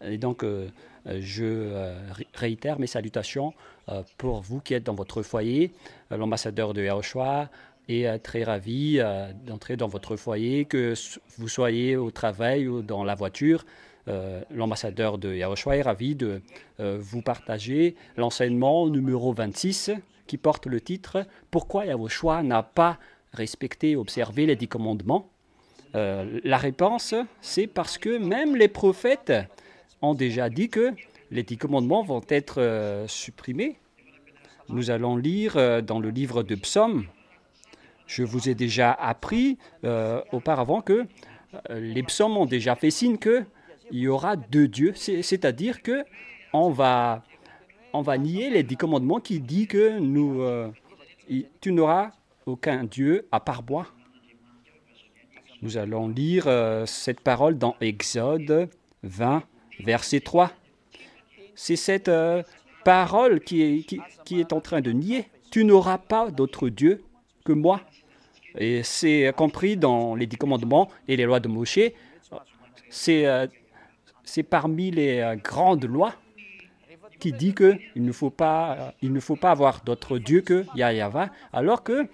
Et donc, réitère mes salutations pour vous qui êtes dans votre foyer. L'ambassadeur de Yahushua est très ravi d'entrer dans votre foyer, que vous soyez au travail ou dans la voiture. L'ambassadeur de Yahushua est ravi de vous partager l'enseignement numéro 26 qui porte le titre « Pourquoi Yahushua n'a pas respecté et observé les 10 commandements ?» La réponse, c'est parce que même les prophètes ont déjà dit que les 10 commandements vont être supprimés. Nous allons lire dans le livre de Psaumes. Je vous ai déjà appris auparavant que les psaumes ont déjà fait signe qu'il y aura deux dieux, c'est-à-dire que on va nier les 10 commandements qui dit que tu n'auras aucun dieu à part moi. Nous allons lire cette parole dans Exode 20, verset 3. C'est cette parole qui est en train de nier. Tu n'auras pas d'autre Dieu que moi. Et c'est compris dans les 10 commandements et les lois de Moshe. C'est parmi les grandes lois qui dit qu'il ne faut pas avoir d'autre Dieu que Yahweh, alors que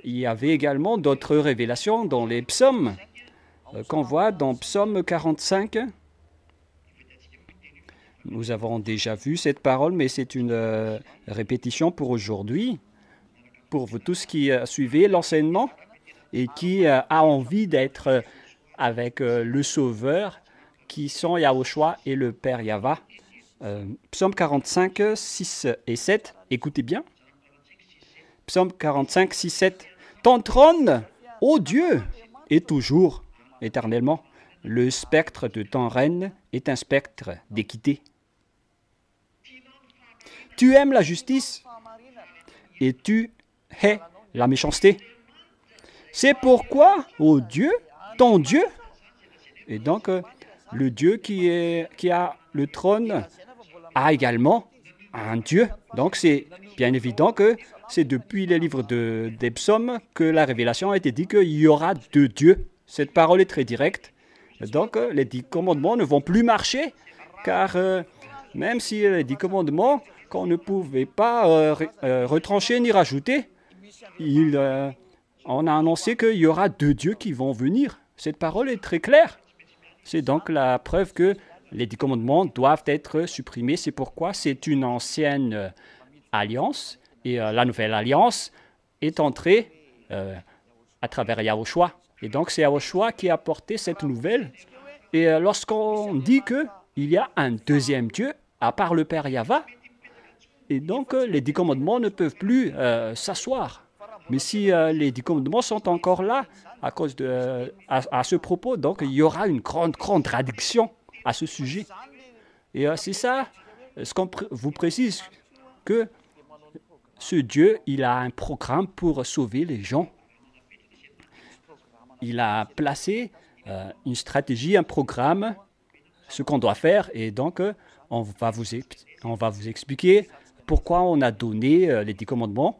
il y avait également d'autres révélations dans les psaumes qu'on voit dans Psaume 45. Nous avons déjà vu cette parole, mais c'est une répétition pour aujourd'hui, pour vous tous qui suivez l'enseignement et qui a envie d'être avec le Sauveur, qui sont Yahushua et le Père Yahva. Psaume 45, 6 et 7, écoutez bien. Psaume 45, 6, 7. Ton trône, ô Dieu, est toujours, éternellement. Le spectre de ton règne est un spectre d'équité. Tu aimes la justice et tu hais la méchanceté. C'est pourquoi, ô Dieu, ton Dieu, et donc le Dieu qui a le trône a également un Dieu. Donc c'est bien évident que c'est depuis les livres des psaumes que la révélation a été dit qu'il y aura deux dieux. Cette parole est très directe. Donc les 10 commandements ne vont plus marcher, car même si les 10 commandements qu'on ne pouvait pas retrancher ni rajouter, on a annoncé qu'il y aura deux dieux qui vont venir. Cette parole est très claire. C'est donc la preuve que les 10 commandements doivent être supprimés. C'est pourquoi c'est une ancienne alliance. Et la nouvelle alliance est entrée à travers Yahushua. Et donc c'est Yahushua qui a apporté cette nouvelle. Et lorsqu'on dit qu'il y a un deuxième Dieu, à part le Père Yahva, et donc les 10 commandements ne peuvent plus s'asseoir. Mais si les 10 commandements sont encore là à cause à ce propos, donc il y aura une grande contradiction à ce sujet. Et c'est ça, ce qu'on vous précise, que ce Dieu, il a un programme pour sauver les gens. Il a placé une stratégie, un programme, ce qu'on doit faire, et donc on va vous expliquer pourquoi on a donné les 10 commandements.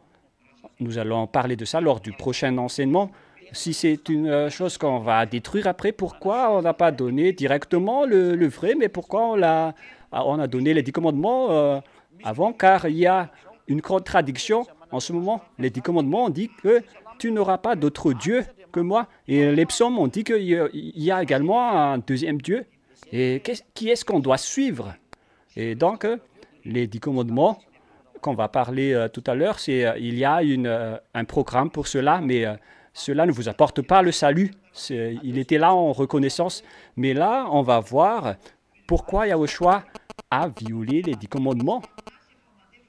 Nous allons parler de ça lors du prochain enseignement. Si c'est une chose qu'on va détruire après, pourquoi on n'a pas donné directement le vrai, mais pourquoi on a donné les 10 commandements avant, car il y a une contradiction en ce moment. Les 10 commandements ont dit que tu n'auras pas d'autre Dieu que moi. Et les psaumes ont dit qu'il y a également un deuxième Dieu. Et qui est-ce qu'on doit suivre? Et donc, les 10 commandements qu'on va parler tout à l'heure, il y a un programme pour cela, mais cela ne vous apporte pas le salut. Il était là en reconnaissance. Mais là, on va voir pourquoi Yahushua a violé les 10 commandements.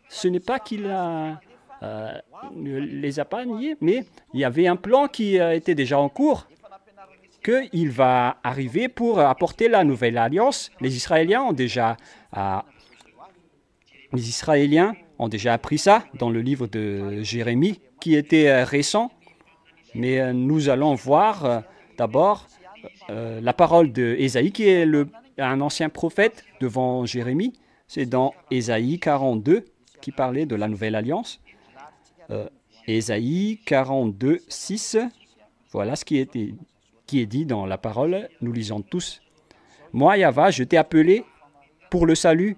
Ce n'est pas qu'il ne les a pas niés, mais il y avait un plan qui était déjà en cours, qu'il va arriver pour apporter la nouvelle alliance. Les Israéliens ont déjà appris ça dans le livre de Jérémie, qui était récent. Mais nous allons voir d'abord la parole d'Ésaïe, qui est un ancien prophète devant Jérémie. C'est dans Ésaïe 42 qui parlait de la nouvelle alliance. Ésaïe 42, 6. Voilà ce qui est dit dans la parole. Nous lisons tous. Moi, Yahva, je t'ai appelé pour le salut,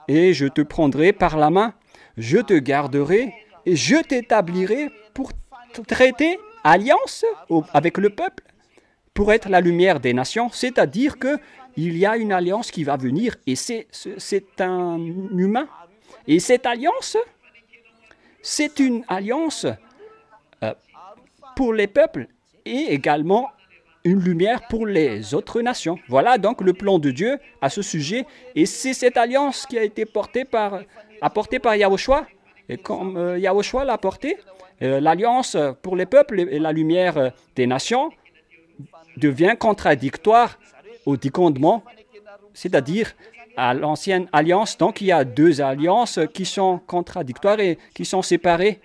et je te prendrai par la main, je te garderai, et je t'établirai pour traiter alliance avec le peuple, pour être la lumière des nations, c'est-à-dire qu'il y a une alliance qui va venir, et c'est un humain. Et cette alliance, c'est une alliance pour les peuples et également une lumière pour les autres nations. Voilà donc le plan de Dieu à ce sujet. Et c'est cette alliance qui a été apportée par Yahushua. Et comme Yahushua l'a apportée, l'alliance pour les peuples et la lumière des nations devient contradictoire aux 10 commandements, c'est-à-dire à l'ancienne alliance. Donc il y a 2 alliances qui sont contradictoires et qui sont séparées.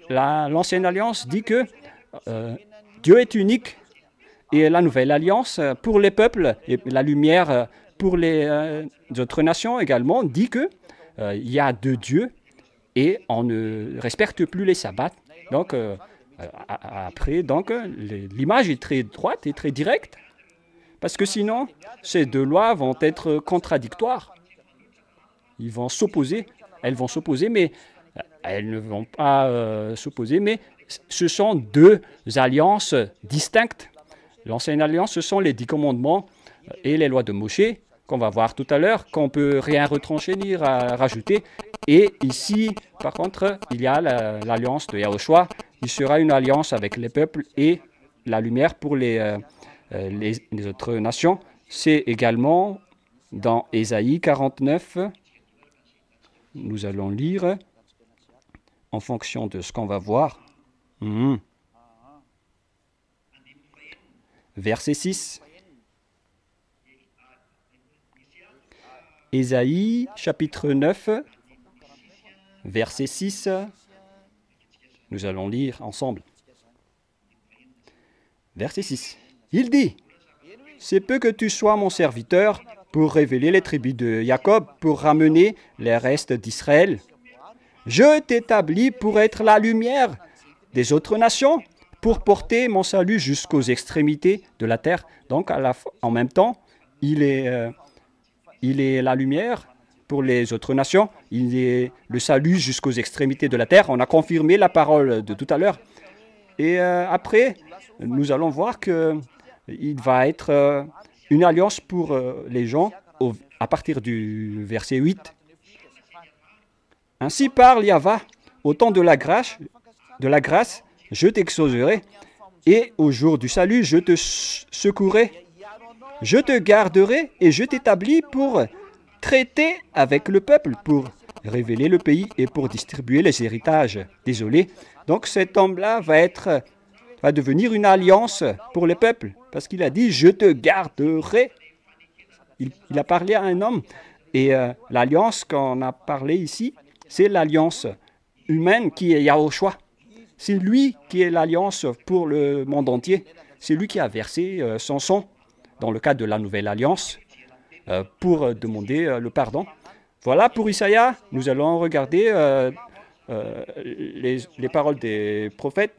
L'ancienne alliance dit que Dieu est unique, et la nouvelle alliance pour les peuples et la lumière pour les autres nations également dit que il y a 2 dieux et on ne respecte plus les sabbats. Donc après, donc l'image est très droite et très directe, parce que sinon ces 2 lois vont être contradictoires. Elles vont s'opposer, mais elles ne vont pas s'opposer, mais ce sont 2 alliances distinctes. L'ancienne alliance, ce sont les 10 commandements et les lois de Moshe, qu'on va voir tout à l'heure, qu'on ne peut rien retrancher ni rajouter. Et ici, par contre, il y a l'alliance de Yahushua. Il sera une alliance avec les peuples et la lumière pour les autres nations. C'est également dans Ésaïe 49. Nous allons lire en fonction de ce qu'on va voir. Verset 6. Ésaïe, chapitre 9, verset 6. Nous allons lire ensemble. Verset 6. Il dit, « C'est peu que tu sois mon serviteur pour révéler les tribus de Jacob, pour ramener les restes d'Israël. Je t'établis pour être la lumière des autres nations, pour porter mon salut jusqu'aux extrémités de la terre. » Donc, en même temps, il est la lumière pour les autres nations. Il est le salut jusqu'aux extrémités de la terre. On a confirmé la parole de tout à l'heure. Et après, nous allons voir qu'il va être une alliance pour les gens à partir du verset 8. Ainsi parle Yahvé, au temps de la grâce, je t'exaucerai, et au jour du salut, je te secourrai. Je te garderai et je t'établis pour traiter avec le peuple, pour révéler le pays et pour distribuer les héritages. Désolé. Donc cet homme-là va devenir une alliance pour les peuples, parce qu'il a dit « je te garderai ». Il a parlé à un homme. Et l'alliance qu'on a parlé ici, c'est l'alliance humaine qui est Yahushua. C'est lui qui est l'alliance pour le monde entier. C'est lui qui a versé son sang dans le cadre de la nouvelle alliance pour demander le pardon. Voilà pour Isaïe. Nous allons regarder les paroles des prophètes.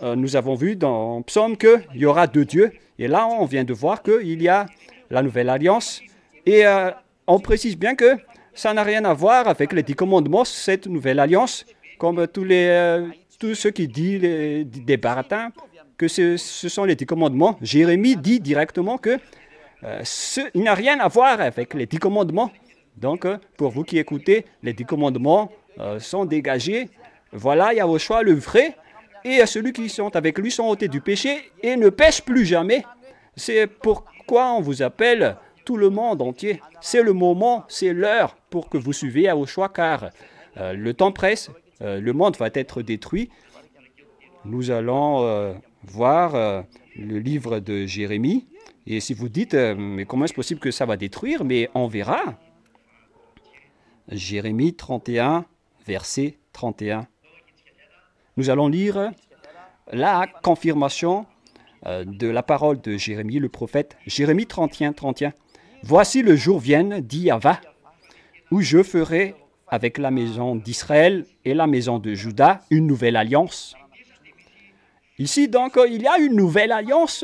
Nous avons vu dans Psaume qu'il y aura 2 dieux. Et là, on vient de voir qu'il y a la nouvelle alliance. Et on précise bien que ça n'a rien à voir avec les 10 commandements, cette nouvelle alliance, comme tous ceux qui disent des baratins, que ce sont les 10 commandements. Jérémie dit directement que il n'a rien à voir avec les 10 commandements. Donc, pour vous qui écoutez, les 10 commandements sont dégagés. Voilà Yahushua le vrai, et celui qui sont avec lui sont ôtés du péché et ne pêchent plus jamais. C'est pourquoi on vous appelle tout le monde entier. C'est le moment, c'est l'heure pour que vous suiviez Yahushua, car le temps presse, le monde va être détruit. Nous allons voir le livre de Jérémie. Et si vous dites, mais comment est-ce possible que ça va détruire? Mais on verra. Jérémie 31, verset 31. Nous allons lire la confirmation de la parole de Jérémie, le prophète. Jérémie 31, 31. Voici le jour vienne, dit Yahvé, où je ferai avec la maison d'Israël et la maison de Juda une nouvelle alliance. Ici, donc, il y a une nouvelle alliance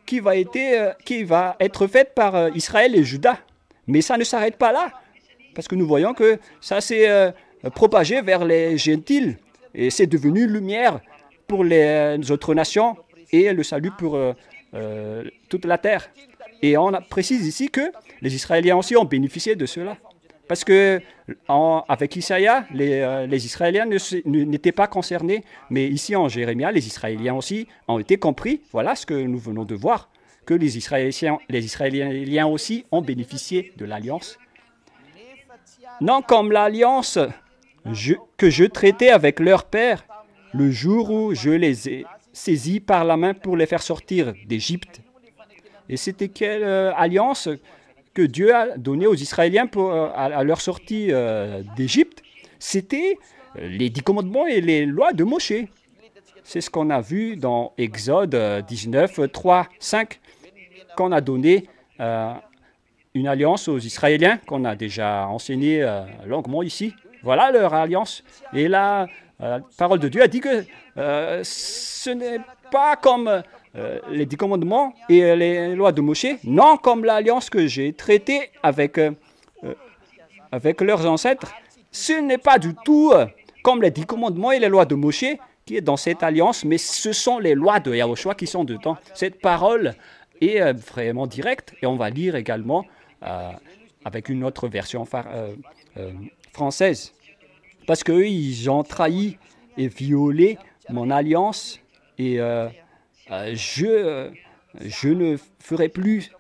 qui va être faite par Israël et Juda. Mais ça ne s'arrête pas là, parce que nous voyons que ça s'est propagé vers les gentils, et c'est devenu lumière pour les autres nations et le salut pour toute la terre. Et on précise ici que les Israéliens aussi ont bénéficié de cela. Parce que avec Isaïa, les Israéliens n'étaient pas concernés, mais ici en Jérémie, les Israéliens aussi ont été compris. Voilà ce que nous venons de voir, que les Israéliens aussi ont bénéficié de l'alliance. Non comme l'alliance que je traitais avec leur père, le jour où je les ai saisis par la main pour les faire sortir d'Égypte. Et c'était quelle alliance que Dieu a donnée aux Israéliens à leur sortie d'Égypte? C'était les 10 commandements et les lois de Moshe. C'est ce qu'on a vu dans Exode 19, 3, 5, qu'on a donné une alliance aux Israéliens, qu'on a déjà enseigné longuement ici. Voilà leur alliance. Et la parole de Dieu a dit que ce n'est pas comme les 10 commandements et les lois de Moshe, non comme l'alliance que j'ai traitée avec leurs ancêtres. Ce n'est pas du tout comme les 10 commandements et les lois de Moshe qui est dans cette alliance, mais ce sont les lois de Yahushua qui sont dedans. Cette parole est vraiment directe, et on va lire également avec une autre version française. Parce qu'eux, ils ont trahi et violé mon alliance, et je ne ferai plus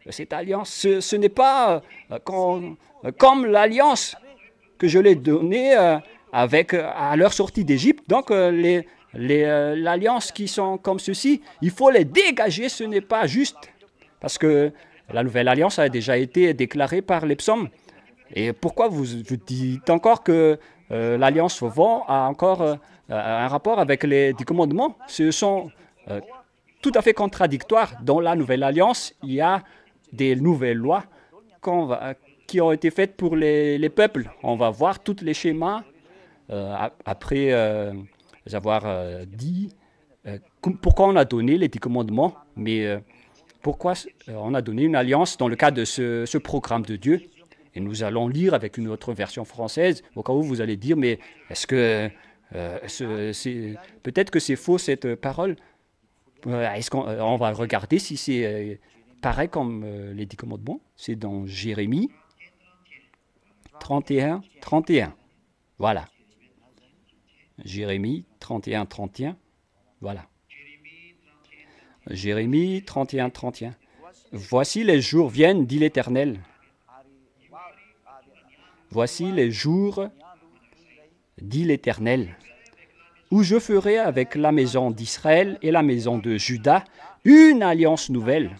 cette alliance. Ce n'est pas comme l'alliance que je l'ai donnée à leur sortie d'Égypte. Donc, l'alliance qui sont comme ceci, il faut les dégager, ce n'est pas juste. Parce que la nouvelle alliance a déjà été déclarée par les psaumes. Et pourquoi vous dites encore que l'alliance vent a encore un rapport avec les 10 commandements? Ce sont tout à fait contradictoires. Dans la nouvelle alliance, il y a des nouvelles lois qui ont été faites pour les peuples. On va voir tous les schémas après avoir dit pourquoi on a donné les 10 commandements, mais pourquoi on a donné une alliance dans le cadre de ce programme de Dieu. Et nous allons lire avec une autre version française, au cas où vous allez dire, mais est-ce que peut-être que c'est faux cette parole? Est-ce qu'on va regarder si c'est pareil comme les 10 commandements? C'est dans Jérémie 31, 31. Voilà. Jérémie 31, 31. Voilà. Jérémie 31, 31. Voici les jours viennent, dit l'Éternel. Voici les jours, dit l'Éternel, où je ferai avec la maison d'Israël et la maison de Juda une alliance nouvelle.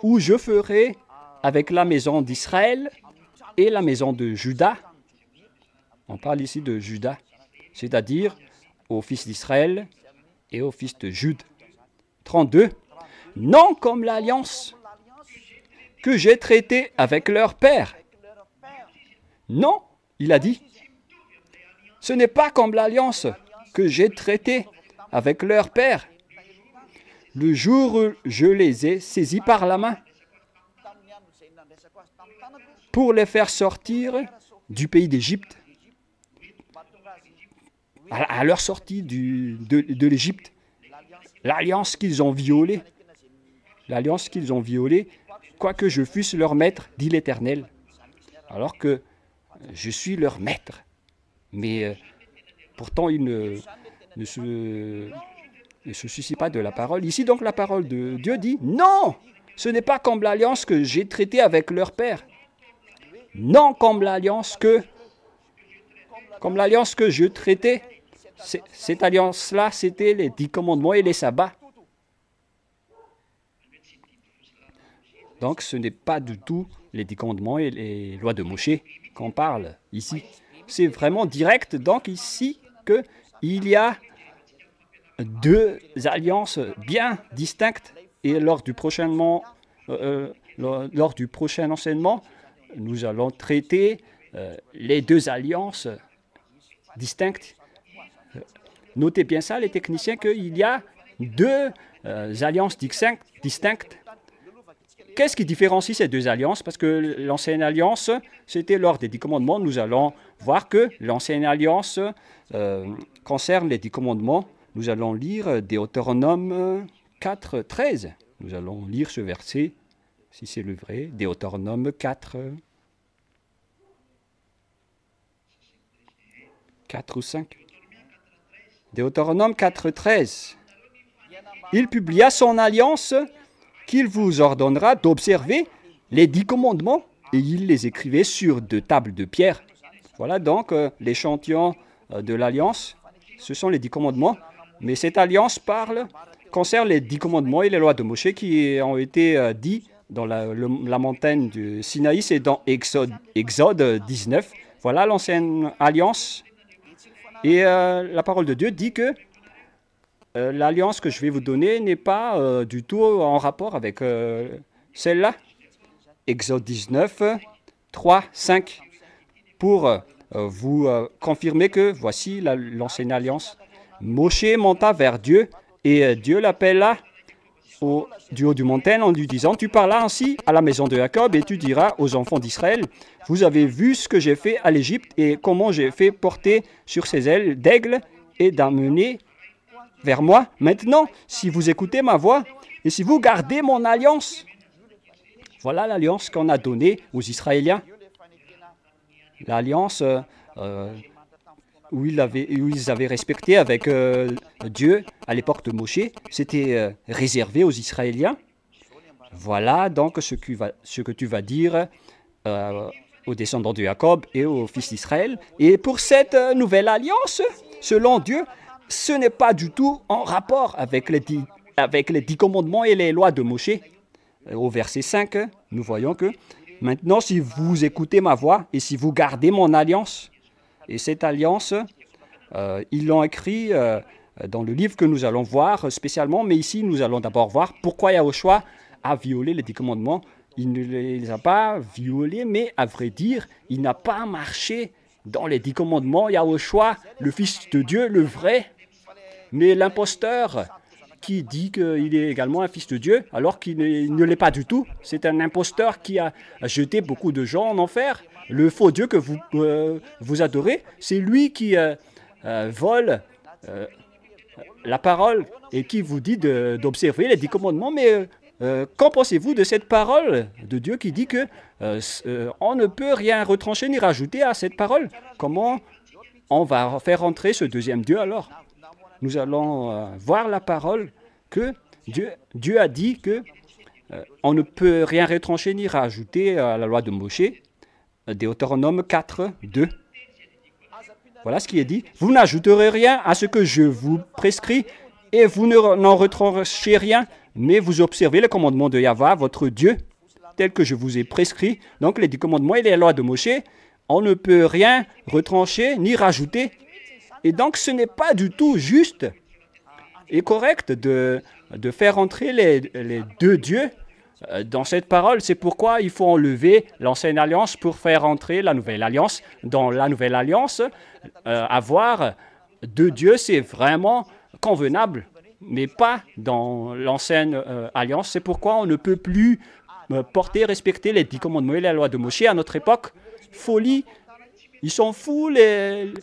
Où je ferai avec la maison d'Israël et la maison de Juda. On parle ici de Juda, c'est-à-dire aux fils d'Israël et aux fils de Jude. 32. Non comme l'alliance que j'ai traitée avec leur père. Non, il a dit, ce n'est pas comme l'alliance que j'ai traitée avec leur père, le jour où je les ai saisis par la main pour les faire sortir du pays d'Égypte, à leur sortie de l'Égypte. L'alliance qu'ils ont violée, quoique je fusse leur maître, dit l'Éternel, alors que je suis leur maître. Mais pourtant, ils ne se soucient pas de la parole. Ici, donc, la parole de Dieu dit, non, ce n'est pas comme l'alliance que j'ai traitée avec leur père. Non comme l'alliance que je traitais. Cette alliance-là, c'était les 10 commandements et les sabbats. Donc, ce n'est pas du tout les 10 commandements et les lois de Moshe qu'on parle ici. C'est vraiment direct, donc, ici, qu'il y a deux alliances bien distinctes. Et lors du prochain enseignement, nous allons traiter les deux alliances distinctes. Notez bien ça, les techniciens, qu'il y a deux alliances distinctes. Qu'est-ce qui différencie ces deux alliances? Parce que l'ancienne alliance, c'était lors des 10 commandements. Nous allons voir que l'ancienne alliance concerne les 10 commandements. Nous allons lire Deutéronome 4, 13. Nous allons lire ce verset, si c'est le vrai. Deutéronome 4, 4 ou 5. Deutéronome 4, 13. Il publia son alliance qu'il vous ordonnera d'observer les 10 commandements et il les écrivait sur 2 tables de pierre. Voilà donc l'échantillon de l'alliance. Ce sont les 10 commandements. Mais cette alliance concerne les 10 commandements et les lois de Moïse qui ont été dits dans la montagne du Sinaï. C'est dans Exode 19. Voilà l'ancienne alliance. Et la parole de Dieu dit que l'alliance que je vais vous donner n'est pas du tout en rapport avec celle-là. Exode 19, 3, 5, pour vous confirmer que voici l'ancienne alliance. Moshe monta vers Dieu et Dieu l'appela du haut du montagne en lui disant, « Tu parlas ainsi à la maison de Jacob et tu diras aux enfants d'Israël, vous avez vu ce que j'ai fait à l'Égypte et comment j'ai fait porter sur ses ailes d'aigle et d'amener vers moi. Maintenant, si vous écoutez ma voix et si vous gardez mon alliance, voilà l'alliance qu'on a donnée aux Israéliens. L'alliance où ils avaient respecté avec Dieu à l'époque de Moshe, c'était réservé aux Israéliens. Voilà donc ce que tu vas dire aux descendants de Jacob et aux fils d'Israël. Et pour cette nouvelle alliance, selon Dieu, ce n'est pas du tout en rapport avec les 10 commandements et les lois de Moshe. Au verset 5, nous voyons que maintenant, si vous écoutez ma voix et si vous gardez mon alliance, et cette alliance, ils l'ont écrit dans le livre que nous allons voir spécialement, mais ici, nous allons d'abord voir pourquoi Yahushua a violé les 10 commandements. Il ne les a pas violés, mais à vrai dire, il n'a pas marché dans les 10 commandements. Yahushua, le Fils de Dieu, le vrai, mais l'imposteur qui dit qu'il est également un fils de Dieu, alors qu'il ne l'est pas du tout. C'est un imposteur qui a jeté beaucoup de gens en enfer. Le faux Dieu que vous adorez, c'est lui qui vole la parole et qui vous dit d'observer les 10 commandements. Mais qu'en pensez-vous de cette parole de Dieu qui dit que on ne peut rien retrancher ni rajouter à cette parole? Comment on va faire entrer ce deuxième Dieu alors? Nous allons voir la parole que Dieu a dit que on ne peut rien retrancher ni rajouter à la loi de Moshe. Deutéronome 4, 2. Voilà ce qui est dit. Vous n'ajouterez rien à ce que je vous prescris et vous n'en retranchez rien, mais vous observez les commandements de Yahweh, votre Dieu, tels que je vous ai prescrits. Donc les 10 commandements et les lois de Moshe, on ne peut rien retrancher ni rajouter. Et donc, ce n'est pas du tout juste et correct de faire entrer les 2 dieux dans cette parole. C'est pourquoi il faut enlever l'ancienne alliance pour faire entrer la nouvelle alliance. Dans la nouvelle alliance, avoir 2 dieux, c'est vraiment convenable, mais pas dans l'ancienne alliance. C'est pourquoi on ne peut plus porter, respecter les 10 commandements et la loi de Moshe à notre époque. Folie. Ils sont fous, les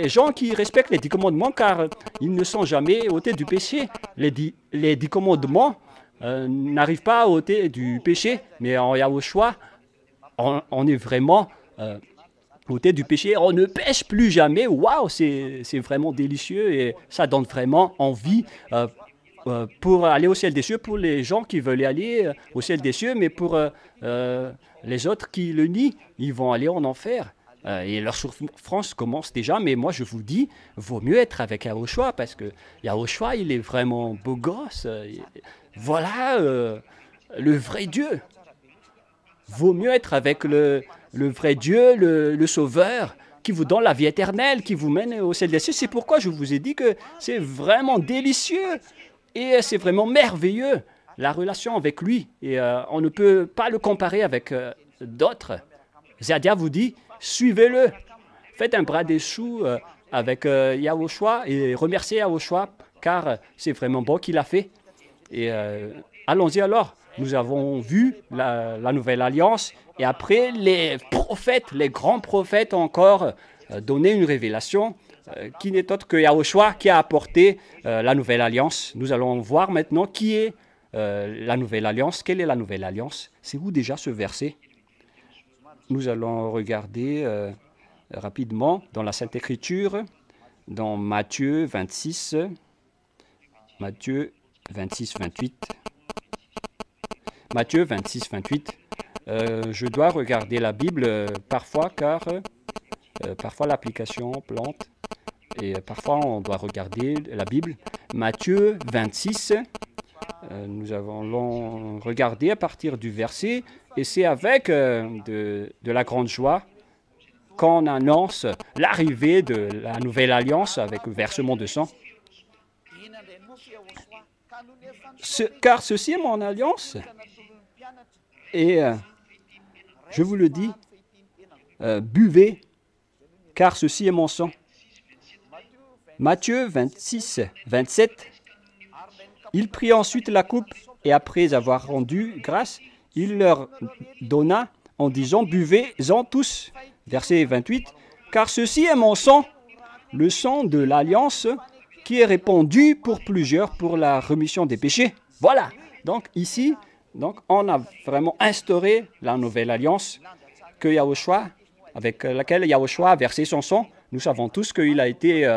gens qui respectent les 10 commandements, car ils ne sont jamais ôtés du péché. Les 10 commandements n'arrivent pas à ôter du péché, mais en Yahushua, on est vraiment ôté du péché. On ne pêche plus jamais. Waouh, c'est vraiment délicieux et ça donne vraiment envie pour aller au ciel des cieux, pour les gens qui veulent aller au ciel des cieux, mais pour les autres qui le nient, ils vont aller en enfer. Et leur souffrance commence déjà, mais moi je vous dis, vaut mieux être avec Yahushua, parce que Yahushua, il est vraiment beau gosse. Voilà le vrai Dieu. Vaut mieux être avec le vrai Dieu, le Sauveur, qui vous donne la vie éternelle, qui vous mène au ciel des cieux. C'est pourquoi je vous ai dit que c'est vraiment délicieux et c'est vraiment merveilleux, la relation avec lui. Et on ne peut pas le comparer avec d'autres. Zadia vous dit, suivez-le. Faites un bras des choux avec Yahushua et remerciez Yahushua car c'est vraiment bon qu'il a fait. Et allons-y alors. Nous avons vu la nouvelle alliance et après les prophètes, les grands prophètes ont encore donné une révélation qui n'est autre que Yahushua qui a apporté la nouvelle alliance. Nous allons voir maintenant qui est la nouvelle alliance. Quelle est la nouvelle alliance? C'est où déjà ce verset? Nous allons regarder rapidement dans la Sainte Écriture, dans Matthieu 26, Matthieu 26, 28. Matthieu 26, 28. Je dois regarder la Bible parfois car parfois l'application plante et parfois on doit regarder la Bible. Matthieu 26, nous allons regarder à partir du verset et c'est avec de la grande joie qu'on annonce l'arrivée de la nouvelle alliance avec le versement de sang. Car ceci est mon alliance. Et je vous le dis, buvez, car ceci est mon sang. Matthieu 26, 27. Il prit ensuite la coupe, et après avoir rendu grâce, il leur donna en disant, buvez-en tous. Verset 28. Car ceci est mon sang, le sang de l'alliance, qui est répandu pour plusieurs pour la rémission des péchés. Voilà. Donc ici, on a vraiment instauré la nouvelle alliance que Yahushua, avec laquelle Yahushua a versé son sang. Nous savons tous qu'il a été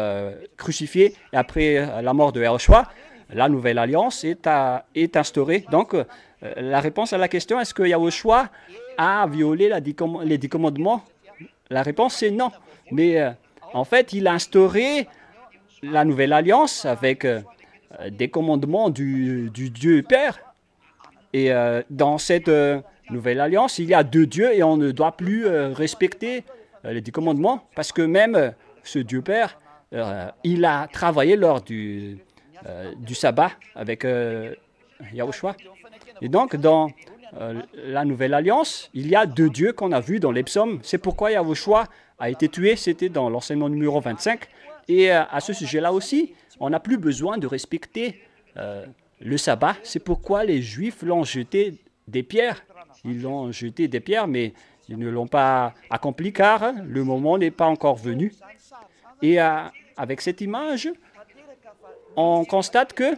crucifié et après la mort de Yahushua, la nouvelle alliance est instaurée. Donc, la réponse à la question, est-ce que Yahushua a violé les 10 commandements? La réponse, c'est non. Mais en fait, il a instauré la nouvelle alliance avec des commandements du Dieu Père. Et dans cette nouvelle alliance, il y a 2 dieux et on ne doit plus respecter les 10 commandements parce que même ce Dieu Père, il a travaillé lors du sabbat avec Yahushua. Et donc, dans la nouvelle alliance, il y a 2 dieux qu'on a vus dans les psaumes. C'est pourquoi Yahushua a été tué, c'était dans l'enseignement numéro 25. Et à ce sujet-là aussi, on n'a plus besoin de respecter le sabbat. C'est pourquoi les Juifs l'ont jeté des pierres. Ils l'ont jeté des pierres, mais ils ne l'ont pas accompli car le moment n'est pas encore venu. Et avec cette image, on constate que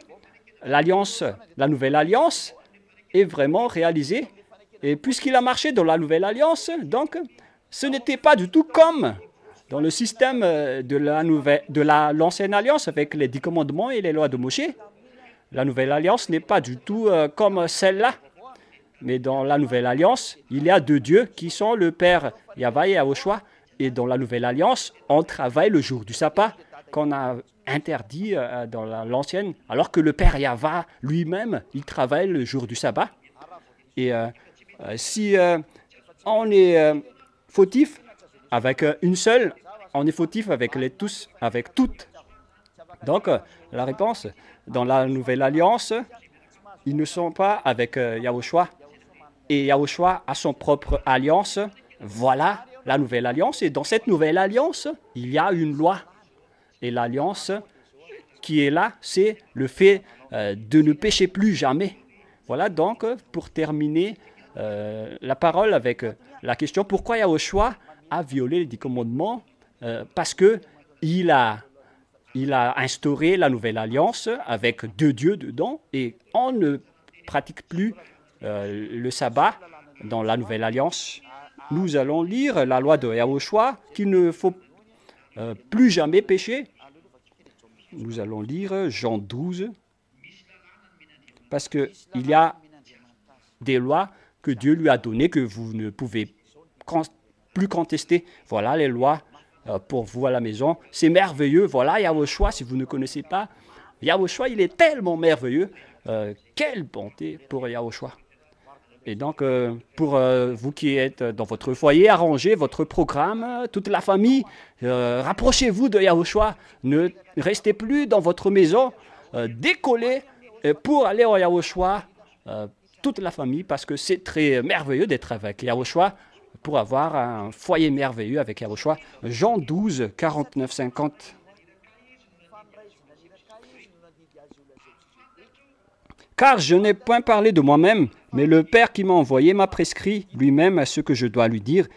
l'alliance, la nouvelle alliance, est vraiment réalisée. Et puisqu'il a marché dans la nouvelle alliance, donc, ce n'était pas du tout comme dans le système de l'ancienne alliance avec les 10 commandements et les lois de Moshe. La nouvelle alliance n'est pas du tout comme celle-là. Mais dans la nouvelle alliance, il y a 2 dieux qui sont le Père Yahweh et Yahushua. Et dans la nouvelle alliance, on travaille le jour du sabbat qu'on a interdit dans l'ancienne, alors que le Père Yahweh lui-même, il travaille le jour du sabbat. Et si on est fautif avec une seule, on est fautif avec les tous, avec toutes. Donc, la réponse, dans la nouvelle alliance, ils ne sont pas avec Yahushua. Et Yahushua a son propre alliance. Voilà la nouvelle alliance. Et dans cette nouvelle alliance, il y a une loi. Et l'alliance qui est là, c'est le fait de ne pécher plus jamais. Voilà donc, pour terminer la parole avec la question, pourquoi Yahushua a violé les 10 commandements? Parce qu'il a instauré la nouvelle alliance avec 2 dieux dedans et on ne pratique plus le sabbat dans la nouvelle alliance. Nous allons lire la loi de Yahushua qu'il ne faut plus jamais pécher. Nous allons lire Jean 12 parce qu'il y a des lois que Dieu lui a données que vous ne pouvez plus contester. Voilà les lois pour vous à la maison. C'est merveilleux. Voilà Yahushua, si vous ne connaissez pas. Yahushua, il est tellement merveilleux. Quelle bonté pour Yahushua. Et donc, pour vous qui êtes dans votre foyer, arrangez votre programme, toute la famille, rapprochez-vous de Yahushua. Ne restez plus dans votre maison, décollez pour aller au Yahushua, toute la famille, parce que c'est très merveilleux d'être avec Yahushua, pour avoir un foyer merveilleux avec Yahushua. Jean 12, 49, 50. Car je n'ai point parlé de moi-même, mais le Père qui m'a envoyé m'a prescrit lui-même ce que je dois lui dire.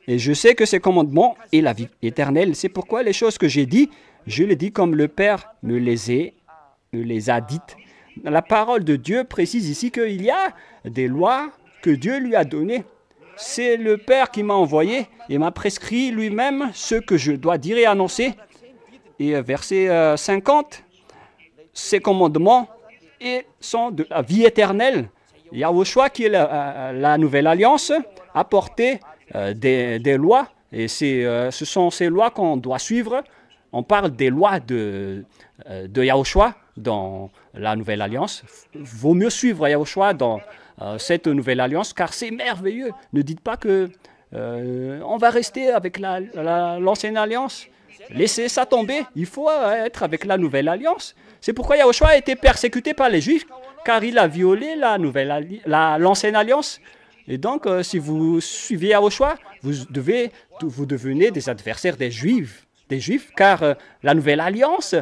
Et je sais que ses commandements est la vie éternelle. C'est pourquoi les choses que j'ai dites, je les dis comme le Père me les a dites. La parole de Dieu précise ici qu'il y a des lois que Dieu lui a données. C'est le Père qui m'a envoyé et m'a prescrit lui-même ce que je dois dire et annoncer. Et verset 50, ces commandements sont de la vie éternelle. Yahushua, qui est la nouvelle alliance, a porté des lois, et ce sont ces lois qu'on doit suivre. On parle des lois de Yahushua dans la nouvelle alliance. Vaut mieux suivre Yahushua dans cette nouvelle alliance, car c'est merveilleux. Ne dites pas que on va rester avec l'ancienne alliance. Laissez ça tomber. Il faut être avec la nouvelle alliance. C'est pourquoi Yahushua a été persécuté par les Juifs, car il a violé l'ancienne alliance. Et donc, si vous suivez Yahushua, vous devenez des adversaires des Juifs, car la nouvelle alliance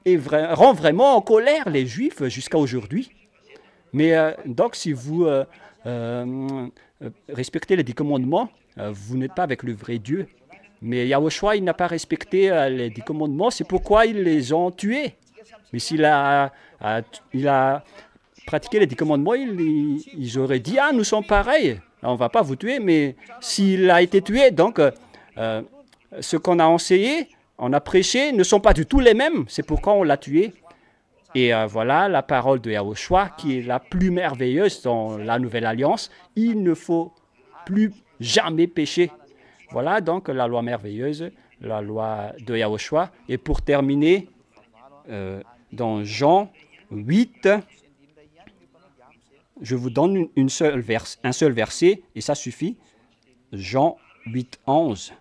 rend vraiment en colère les Juifs jusqu'à aujourd'hui. Mais donc, si vous respectez les 10 commandements, vous n'êtes pas avec le vrai Dieu. Mais Yahushua, il n'a pas respecté les 10 commandements, c'est pourquoi ils les ont tués. Mais s'il a pratiqué les 10 commandements, ils auraient dit « Ah, nous sommes pareils, on ne va pas vous tuer. » Mais s'il a été tué, donc ce qu'on a enseigné, on a prêché, ne sont pas du tout les mêmes. C'est pourquoi on l'a tué. Et voilà la parole de Yahushua qui est la plus merveilleuse dans la Nouvelle Alliance. Il ne faut plus jamais pécher. Voilà donc la loi merveilleuse, la loi de Yahushua. Et pour terminer, dans Jean 8, je vous donne un seul verset, et ça suffit. Jean 8, 11.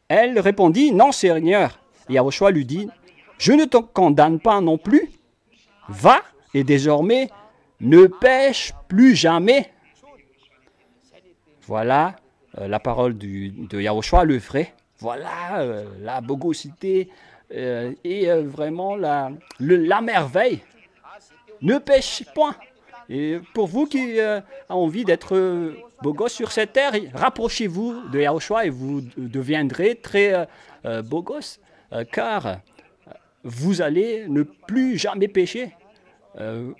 Elle répondit, « Non, Seigneur. » Yahushua lui dit, « Je ne te condamne pas non plus. Va, et désormais, ne pêche plus jamais. » Voilà la parole de Yahushua, le vrai. Voilà la bogosité et vraiment la merveille. Ne pêche point. Et pour vous qui avez envie d'être beau gosse sur cette terre, rapprochez-vous de Yahushua et vous deviendrez très beau gosse, car vous allez ne plus jamais pécher.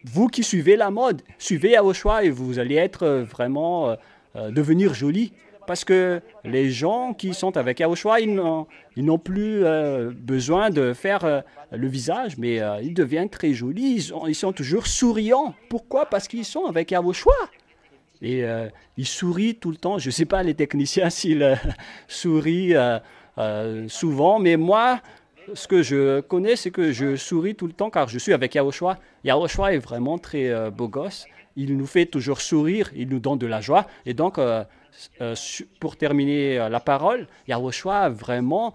Vous qui suivez la mode, suivez Yahushua et vous allez être vraiment devenir joli. Parce que les gens qui sont avec Yahushua, ils n'ont plus besoin de faire le visage, mais ils deviennent très jolis, ils sont toujours souriants. Pourquoi? Parce qu'ils sont avec Yahushua. Et ils sourient tout le temps. Je ne sais pas les techniciens s'ils sourient souvent, mais moi, ce que je connais, c'est que je souris tout le temps car je suis avec Yahushua. Yahushua est vraiment très beau gosse. Il nous fait toujours sourire, il nous donne de la joie. Et donc, pour terminer la parole, Yahushua a vraiment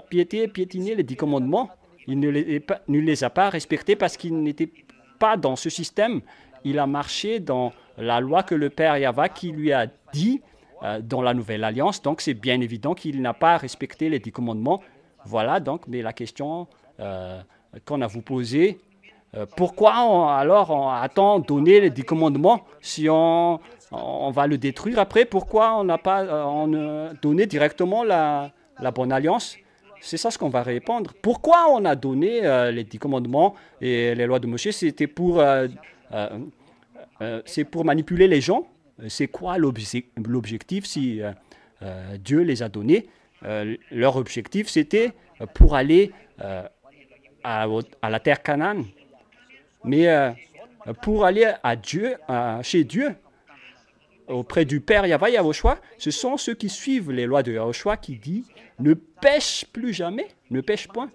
piétiné les 10 commandements. Il ne les a pas respectés parce qu'il n'était pas dans ce système. Il a marché dans la loi que le Père Yahva qui lui a dit dans la Nouvelle Alliance. Donc, c'est bien évident qu'il n'a pas respecté les 10 commandements. Voilà, donc, mais la question qu'on a vous posée, pourquoi alors on attend donner les 10 commandements si on va le détruire après? Pourquoi on n'a pas donné directement la bonne alliance? C'est ça ce qu'on va répondre. Pourquoi on a donné les 10 commandements et les lois de Moïse? C'était c'est pour manipuler les gens. C'est quoi l'objectif si Dieu les a donnés? Leur objectif, c'était pour aller à la terre Canaan. Mais pour aller chez Dieu, auprès du Père Yahva Yahushua, ce sont ceux qui suivent les lois de Yahushua qui dit « Ne pêche plus jamais, ne pêche point ».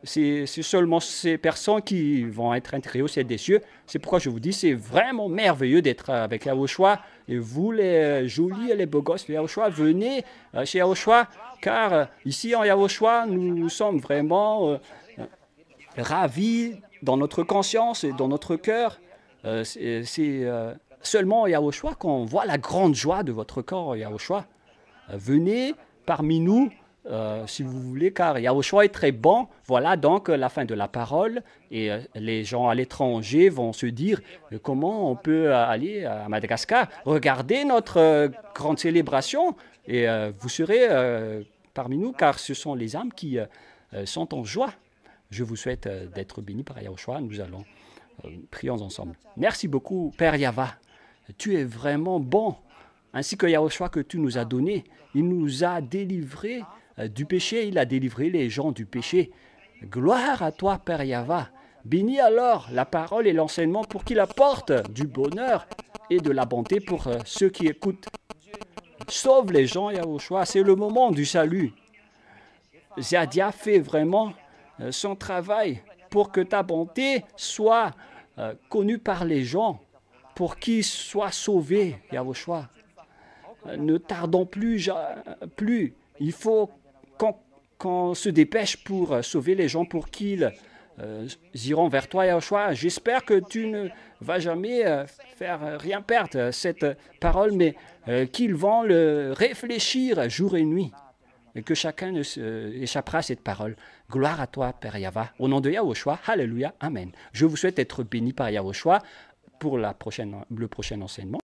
C'est seulement ces personnes qui vont être intégrées au ciel des cieux. C'est pourquoi je vous dis, c'est vraiment merveilleux d'être avec Yahushua. Et vous, les jolis et les beaux gosses de Yahushua, venez chez Yahushua, car ici en Yahushua, nous sommes vraiment ravis dans notre conscience et dans notre cœur. C'est seulement en Yahushua qu'on voit la grande joie de votre corps, Yahushua. Venez parmi nous si vous voulez, car Yahushua est très bon. Voilà donc la fin de la parole. Et les gens à l'étranger vont se dire comment on peut aller à Madagascar, regarder notre grande célébration. Et vous serez parmi nous, car ce sont les âmes qui sont en joie. Je vous souhaite d'être bénis par Yahushua. Nous allons prier ensemble. Merci beaucoup, Père Yava. Tu es vraiment bon. Ainsi que Yahushua que tu nous as donné, il nous a délivrés du péché, il a délivré les gens du péché. Gloire à toi, Père Yava. Bénis alors la parole et l'enseignement pour qu'il apporte du bonheur et de la bonté pour ceux qui écoutent. Sauve les gens, Yahushua, c'est le moment du salut. Zadia fait vraiment son travail pour que ta bonté soit connue par les gens, pour qu'ils soient sauvés, Yahushua. Ne tardons plus. Il faut qu'on se dépêche pour sauver les gens, pour qu'ils iront vers toi, Yahushua. J'espère que tu ne vas jamais faire rien perdre cette parole, mais qu'ils vont le réfléchir jour et nuit, et que chacun ne échappera à cette parole. Gloire à toi, Père Yava. Au nom de Yahushua, Alléluia, Amen. Je vous souhaite d'être béni par Yahushua pour le prochain enseignement.